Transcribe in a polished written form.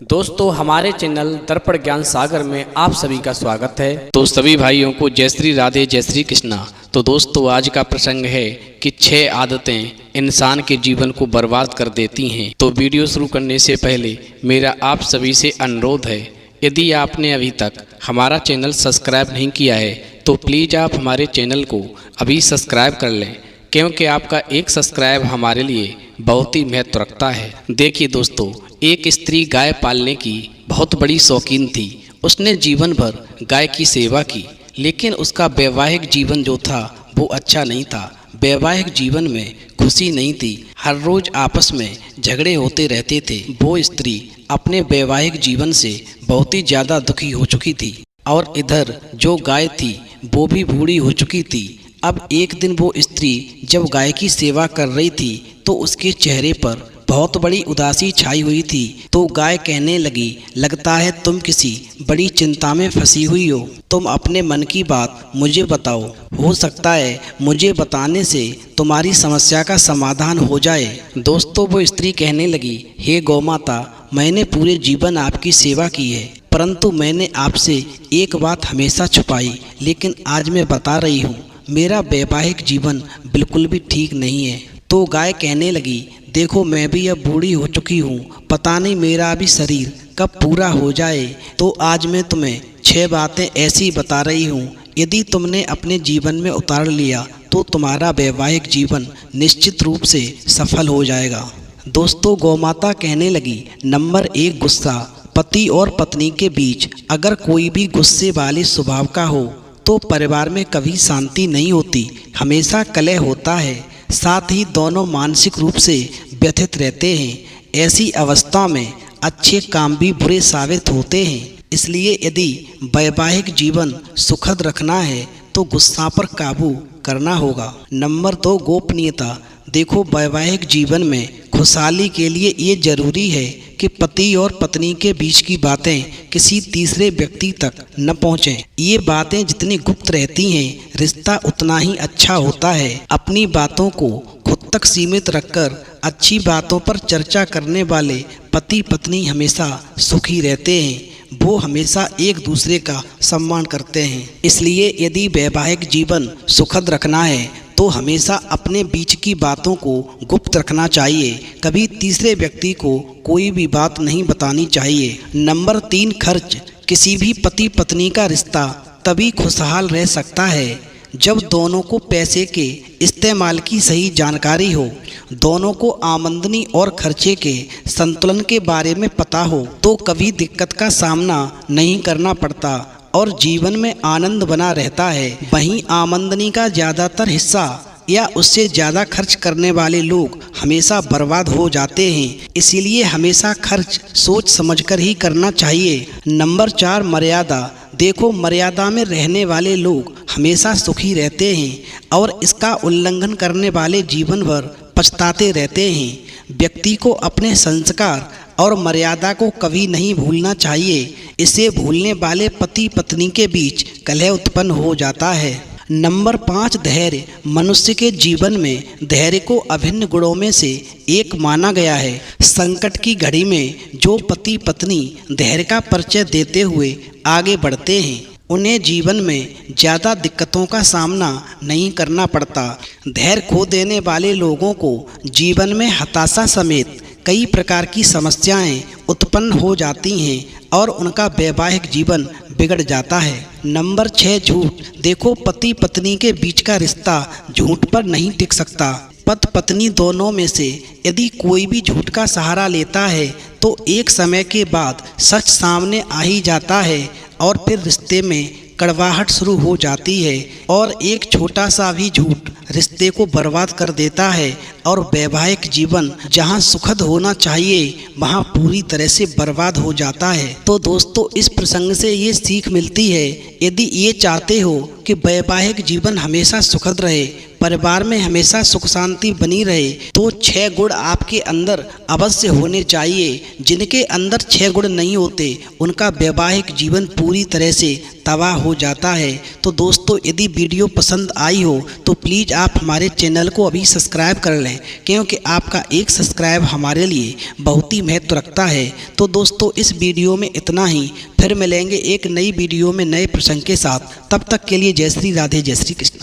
दोस्तों हमारे चैनल दर्पण ज्ञान सागर में आप सभी का स्वागत है। तो सभी भाइयों को जय श्री राधे जय श्री कृष्णा। तो दोस्तों आज का प्रसंग है कि 6 आदतें इंसान के जीवन को बर्बाद कर देती हैं। तो वीडियो शुरू करने से पहले मेरा आप सभी से अनुरोध है, यदि आपने अभी तक हमारा चैनल सब्सक्राइब नहीं किया है तो प्लीज़ आप हमारे चैनल को अभी सब्सक्राइब कर लें, क्योंकि आपका एक सब्सक्राइब हमारे लिए बहुत ही महत्व रखता है। देखिए दोस्तों, एक स्त्री गाय पालने की बहुत बड़ी शौकीन थी। उसने जीवन भर गाय की सेवा की, लेकिन उसका वैवाहिक जीवन जो था वो अच्छा नहीं था। वैवाहिक जीवन में खुशी नहीं थी, हर रोज आपस में झगड़े होते रहते थे। वो स्त्री अपने वैवाहिक जीवन से बहुत ही ज़्यादा दुखी हो चुकी थी और इधर जो गाय थी वो भी बूढ़ी हो चुकी थी। अब एक दिन वो स्त्री जब गाय की सेवा कर रही थी तो उसके चेहरे पर बहुत बड़ी उदासी छाई हुई थी। तो गाय कहने लगी, लगता है तुम किसी बड़ी चिंता में फंसी हुई हो। तुम अपने मन की बात मुझे बताओ, हो सकता है मुझे बताने से तुम्हारी समस्या का समाधान हो जाए। दोस्तों वो स्त्री कहने लगी, हे गौ माता, मैंने पूरे जीवन आपकी सेवा की है, परंतु मैंने आपसे एक बात हमेशा छुपाई, लेकिन आज मैं बता रही हूँ, मेरा वैवाहिक जीवन बिल्कुल भी ठीक नहीं है। तो गाय कहने लगी, देखो मैं भी अब बूढ़ी हो चुकी हूँ, पता नहीं मेरा भी शरीर कब पूरा हो जाए। तो आज मैं तुम्हें 6 बातें ऐसी बता रही हूँ, यदि तुमने अपने जीवन में उतार लिया तो तुम्हारा वैवाहिक जीवन निश्चित रूप से सफल हो जाएगा। दोस्तों गौमाता कहने लगी, नंबर 1, गुस्सा। पति और पत्नी के बीच अगर कोई भी गुस्से वाले स्वभाव का हो तो परिवार में कभी शांति नहीं होती, हमेशा कलह होता है, साथ ही दोनों मानसिक रूप से व्यथित रहते हैं। ऐसी अवस्था में अच्छे काम भी बुरे साबित होते हैं। इसलिए यदि वैवाहिक जीवन सुखद रखना है तो गुस्सा पर काबू करना होगा। नंबर 2, गोपनीयता। देखो वैवाहिक जीवन में खुशहाली के लिए ये जरूरी है कि पति और पत्नी के बीच की बातें किसी तीसरे व्यक्ति तक न पहुँचें। ये बातें जितनी गुप्त रहती हैं, रिश्ता उतना ही अच्छा होता है। अपनी बातों को खुद तक सीमित रखकर अच्छी बातों पर चर्चा करने वाले पति पत्नी हमेशा सुखी रहते हैं। वो हमेशा एक दूसरे का सम्मान करते हैं। इसलिए यदि वैवाहिक जीवन सुखद रखना है तो हमेशा अपने बीच की बातों को गुप्त रखना चाहिए। कभी तीसरे व्यक्ति को कोई भी बात नहीं बतानी चाहिए। नंबर 3, खर्च। किसी भी पति पत्नी का रिश्ता तभी खुशहाल रह सकता है जब दोनों को पैसे के इस्तेमाल की सही जानकारी हो, दोनों को आमदनी और खर्चे के संतुलन के बारे में पता हो, तो कभी दिक्कत का सामना नहीं करना पड़ता और जीवन में आनंद बना रहता है। वहीं आमदनी का ज़्यादातर हिस्सा या उससे ज़्यादा खर्च करने वाले लोग हमेशा बर्बाद हो जाते हैं। इसीलिए हमेशा खर्च सोच समझकर ही करना चाहिए। नंबर 4, मर्यादा। देखो मर्यादा में रहने वाले लोग हमेशा सुखी रहते हैं और इसका उल्लंघन करने वाले जीवन भर पछताते रहते हैं। व्यक्ति को अपने संस्कार और मर्यादा को कभी नहीं भूलना चाहिए। इसे भूलने वाले पति पत्नी के बीच कलह उत्पन्न हो जाता है। नंबर 5, धैर्य। मनुष्य के जीवन में धैर्य को अभिन्न गुणों में से एक माना गया है। संकट की घड़ी में जो पति पत्नी धैर्य का परिचय देते हुए आगे बढ़ते हैं, उन्हें जीवन में ज़्यादा दिक्कतों का सामना नहीं करना पड़ता। धैर्य खो देने वाले लोगों को जीवन में हताशा समेत कई प्रकार की समस्याएं उत्पन्न हो जाती हैं और उनका वैवाहिक जीवन बिगड़ जाता है। नंबर 6, झूठ। देखो पति पत्नी के बीच का रिश्ता झूठ पर नहीं टिक सकता। पति पत्नी दोनों में से यदि कोई भी झूठ का सहारा लेता है तो एक समय के बाद सच सामने आ ही जाता है और फिर रिश्ते में कड़वाहट शुरू हो जाती है और एक छोटा सा भी झूठ रिश्ते को बर्बाद कर देता है और वैवाहिक जीवन जहां सुखद होना चाहिए वहां पूरी तरह से बर्बाद हो जाता है। तो दोस्तों इस प्रसंग से ये सीख मिलती है, यदि ये चाहते हो कि वैवाहिक जीवन हमेशा सुखद रहे, परिवार में हमेशा सुख शांति बनी रहे, तो 6 गुण आपके अंदर अवश्य होने चाहिए। जिनके अंदर 6 गुण नहीं होते उनका वैवाहिक जीवन पूरी तरह से तबाह हो जाता है। तो दोस्तों यदि वीडियो पसंद आई हो तो प्लीज़ आप हमारे चैनल को अभी सब्सक्राइब कर लें, क्योंकि आपका एक सब्सक्राइब हमारे लिए बहुत ही महत्व रखता है। तो दोस्तों इस वीडियो में इतना ही, फिर मिलेंगे एक नई वीडियो में नए प्रसंग के साथ। तब तक के लिए जय श्री राधे, जय श्री कृष्ण।